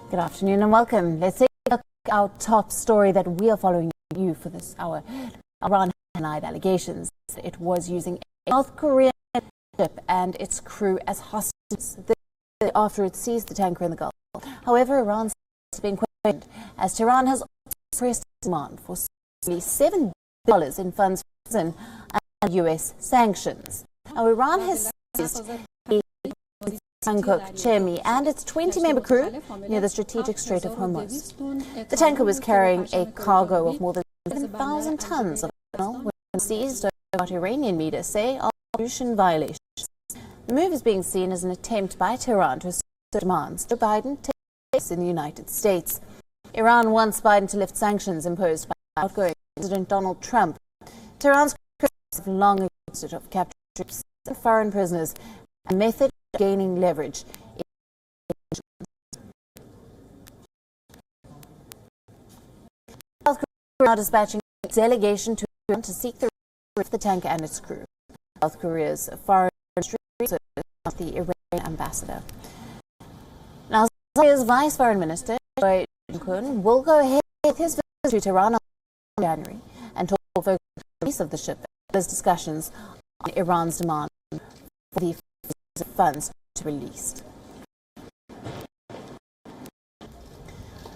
Good afternoon and welcome. Let's take a look at our top story that we are following you for this hour. Iran denied allegations that it was using a South Korean ship and its crew as hostages after it seized the tanker in the Gulf. However, Iran has been questioned as Tehran has expressed demand for $7 billion in funds and U.S. sanctions. Now, Iran has seized tanker Chemi and its 20-member crew near the strategic Strait of Hormuz. The tanker was carrying a cargo of more than 7,000 tons of ethanol when seized over what Iranian media say are pollution violations. The move is being seen as an attempt by Tehran to assert demands Joe Biden take place in the United States. Iran wants Biden to lift sanctions imposed by outgoing President Donald Trump. Tehran's critics have long accused it of capturing troops and foreign prisoners, a method gaining leverage. South Korea is now dispatching a delegation to Iran to seek the release of the tanker and its crew. South Korea's foreign ministry is the Iranian ambassador. Now, South Korea's vice foreign minister, Choi Jin-kun, will go ahead with his visit to Iran in January and talk focus on the release of the ship as discussions on Iran's demand for the funds to be released.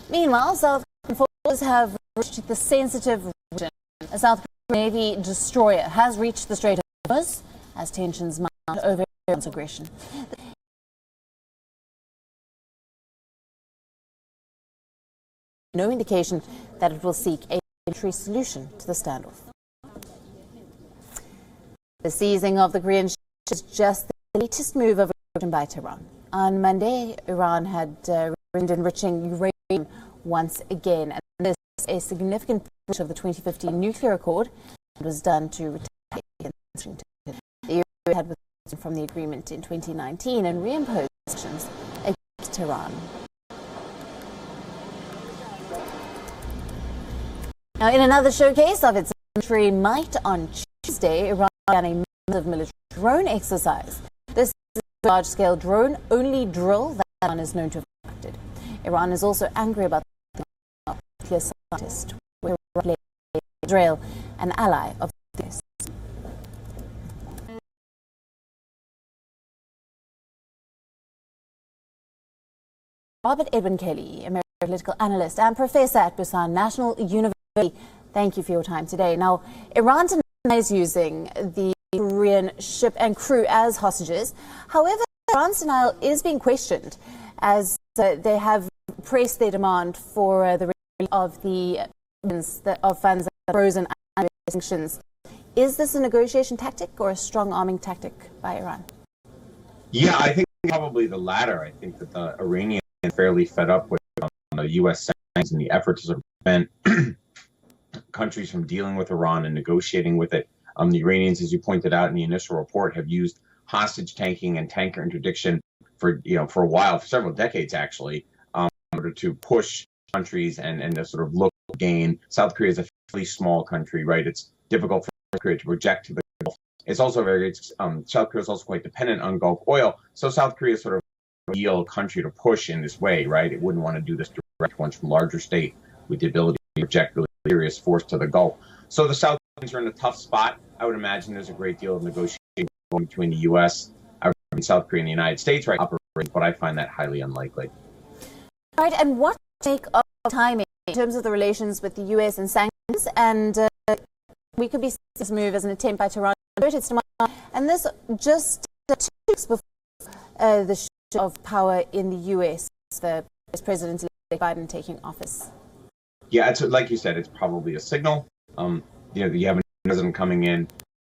Meanwhile, South Korean forces have reached the sensitive region. A South Korean Navy destroyer has reached the Strait of Hormuz as tensions mount over Iran's aggression. No indication that it will seek a military solution to the standoff. The seizing of the Korean ship is just the latest move of aggression by Tehran. On Monday, Iran had resumed enriching uranium once again, and this is a significant breach of the 2015 nuclear accord that was done to retaliate against Washington. The EU had withdrawn from the agreement in 2019 and reimposed sanctions against Tehran. Now, in another showcase of its military might on Tuesday, Iran began a massive military drone exercise. This is a large-scale drone-only drill that Iran is known to have conducted. Iran is also angry about the nuclear scientist, where Israel, an ally of the US. Robert Edwin Kelly, American political analyst and professor at Busan National University. Thank you for your time today. Now, Iran denies using the Korean ship and crew as hostages. However, Iran's denial is being questioned as they have pressed their demand for the release of funds that are frozen under sanctions. Is this a negotiation tactic or a strong arming tactic by Iran? Yeah, I think probably the latter. I think that the Iranians are fairly fed up with the U.S. sanctions and the effort to sort of prevent countries from dealing with Iran and negotiating with it. The Iranians, as you pointed out in the initial report, have used hostage taking and tanker interdiction for a while, for several decades actually, in order to push countries and to sort of look gain. South Korea is a fairly small country, right? It's difficult for South Korea to project to the Gulf. It's also South Korea is also quite dependent on Gulf oil, so South Korea is sort of a ideal country to push in this way, right? It wouldn't want to do this direct once from larger state with the ability to project really serious force to the Gulf. So the South Koreans are in a tough spot. I would imagine there's a great deal of negotiation going between the U.S., South Korea, and the United States right now, but I find that highly unlikely. All right, and what take of timing in terms of the relations with the U.S. and sanctions? And we could be seeing this move as an attempt by Tehran to assert its demand, and this just 2 weeks before the shift of power in the U.S., the President-elect Biden taking office. Yeah, it's like you said, it's probably a signal. You have a president coming in.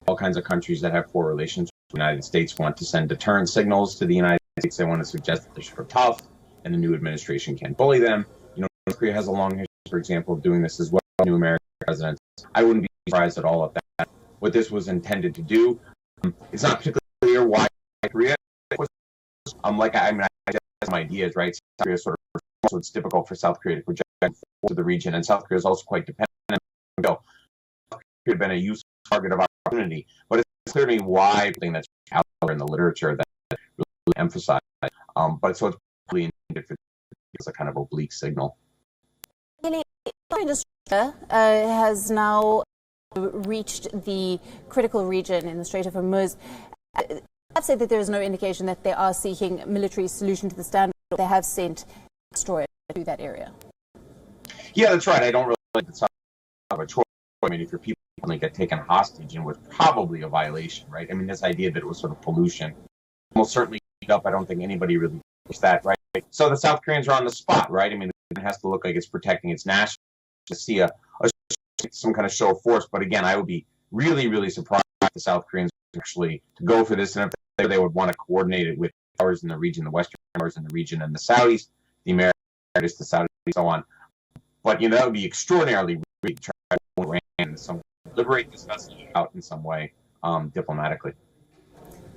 All kinds of countries that have poor relations with the United States want to send deterrent signals to the United States. They want to suggest that they're sort of tough, and the new administration can't bully them. North Korea has a long history, for example, of doing this as well. New American presidents. I wouldn't be surprised at all at that. What this was intended to do, it's not particularly clear why Korea was. I have some ideas, right? South Korea sort of, so it's difficult for South Korea to project to the region, and South Korea is also quite dependent on oil. South Korea could have been a useful target of opportunity, but it's clear to me why something that's out there in the literature that really emphasized. But so it's probably intended for a kind of oblique signal. Australia has now reached the critical region in the Strait of Hormuz. I've said that there is no indication that they are seeking a military solution to the standoff. They have sent destroyers to that area. Yeah, that's right. I don't really like the of a choice. I mean, if your people get taken hostage, and was probably a violation, right? I mean, this idea that it was sort of pollution, most certainly up. I don't think anybody really thinks that, right? So the South Koreans are on the spot, right? I mean, it has to look like it's protecting its national to see some kind of show of force. But again, I would be really, really surprised if the South Koreans actually to go for this, and if they would want to coordinate it with powers in the region, the Western powers in the region, and the Saudis, the Americans, the Saudis, and so on. But that would be extraordinarily weak to try to liberate this vessel out in some way diplomatically.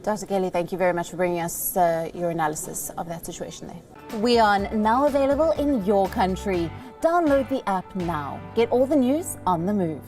Dr. Kelly, thank you very much for bringing us your analysis of that situation there. WION now available in your country. Download the app now. Get all the news on the move.